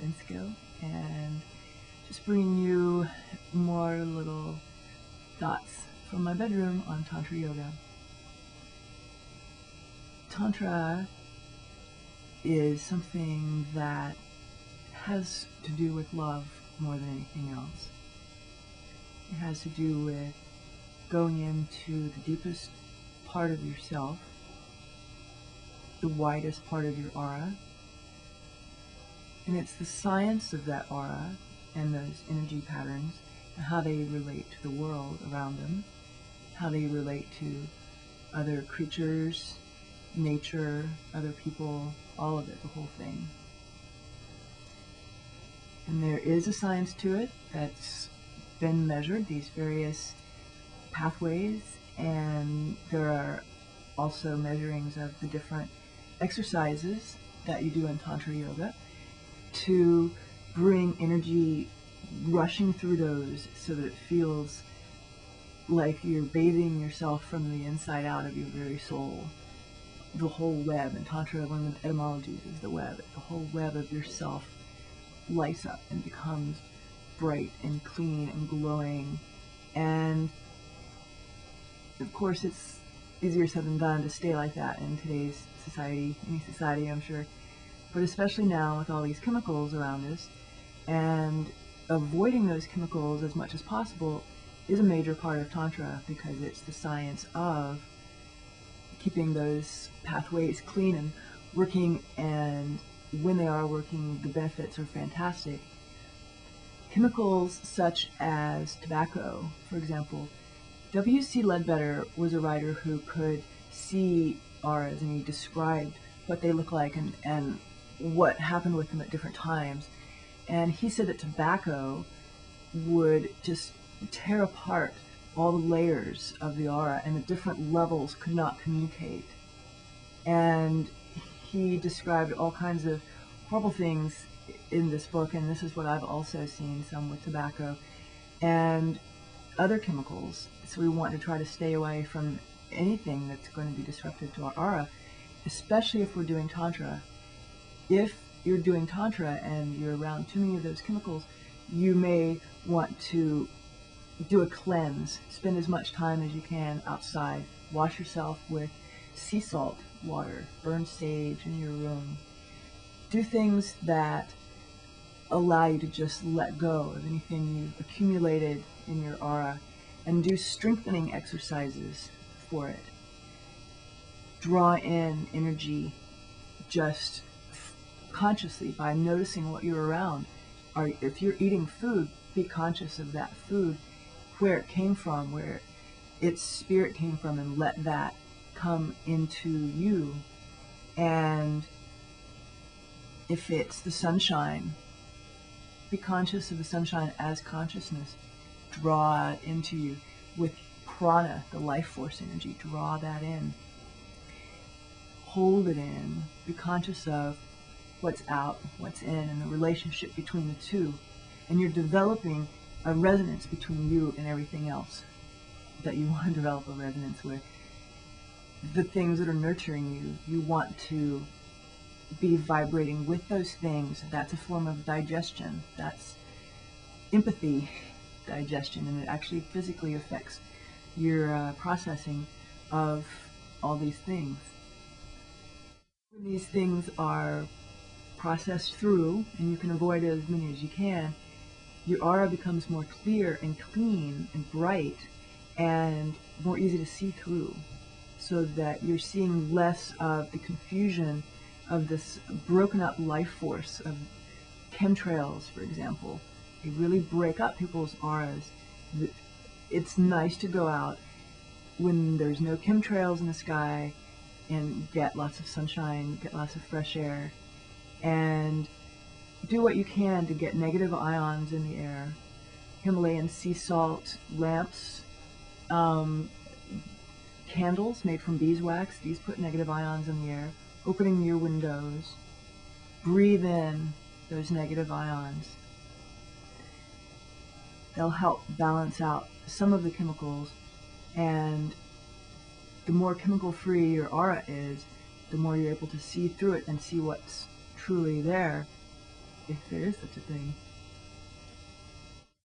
and skill, and just bringing you more little thoughts from my bedroom on Tantra Yoga. Tantra is something that has to do with love more than anything else. It has to do with going into the deepest part of yourself, the widest part of your aura, and it's the science of that aura and those energy patterns and how they relate to the world around them, how they relate to other creatures, nature, other people, all of it, the whole thing. And there is a science to it that's been measured, these various pathways, and there are also measurings of the different exercises that you do in Tantra Yoga to bring energy rushing through those so that it feels like you're bathing yourself from the inside out of your very soul. The whole web, in Tantra, one of the etymologies is the web. The whole web of yourself lights up and becomes bright and clean and glowing. And of course, it's easier said than done to stay like that in today's society, any society, I'm sure. But especially now with all these chemicals around us, and avoiding those chemicals as much as possible is a major part of Tantra, because it's the science of keeping those pathways clean and working, and when they are working, the benefits are fantastic. Chemicals such as tobacco, for example. W.C. Leadbetter was a writer who could see auras, and he described what they look like and what happened with them at different times. And he said that tobacco would just tear apart all the layers of the aura, and the different levels could not communicate. And he described all kinds of horrible things in this book, and this is what I've also seen some with tobacco and other chemicals. So we want to try to stay away from anything that's going to be disruptive to our aura, especially if we're doing Tantra. If you're doing Tantra and you're around too many of those chemicals, you may want to do a cleanse. Spend as much time as you can outside. Wash yourself with sea salt water. Burn sage in your room. Do things that allow you to just let go of anything you've accumulated in your aura, and do strengthening exercises for it. Draw in energy just consciously by noticing what you're around. Or if you're eating food, be conscious of that food, where it came from, where its spirit came from, and let that come into you. And if it's the sunshine, be conscious of the sunshine as consciousness. Draw it into you with prana, the life force energy. Draw that in. Hold it in. Be conscious of what's out, what's in, and the relationship between the two. And you're developing a resonance between you and everything else that you want to develop a resonance with. The things that are nurturing you, you want to be vibrating with those things. That's a form of digestion. That's empathy digestion, and it actually physically affects your processing of all these things. When these things are processed through, and you can avoid as many as you can, your aura becomes more clear and clean and bright and more easy to see through, so that you're seeing less of the confusion of this broken up life force of chemtrails, for example. They really break up people's auras. It's nice to go out when there's no chemtrails in the sky and get lots of sunshine, get lots of fresh air, and do what you can to get negative ions in the air. Himalayan sea salt lamps, candles made from beeswax, these put negative ions in the air. Opening your windows, breathe in those negative ions. They'll help balance out some of the chemicals, and the more chemical free your aura is, the more you're able to see through it and see what's truly there. if there is such a thing.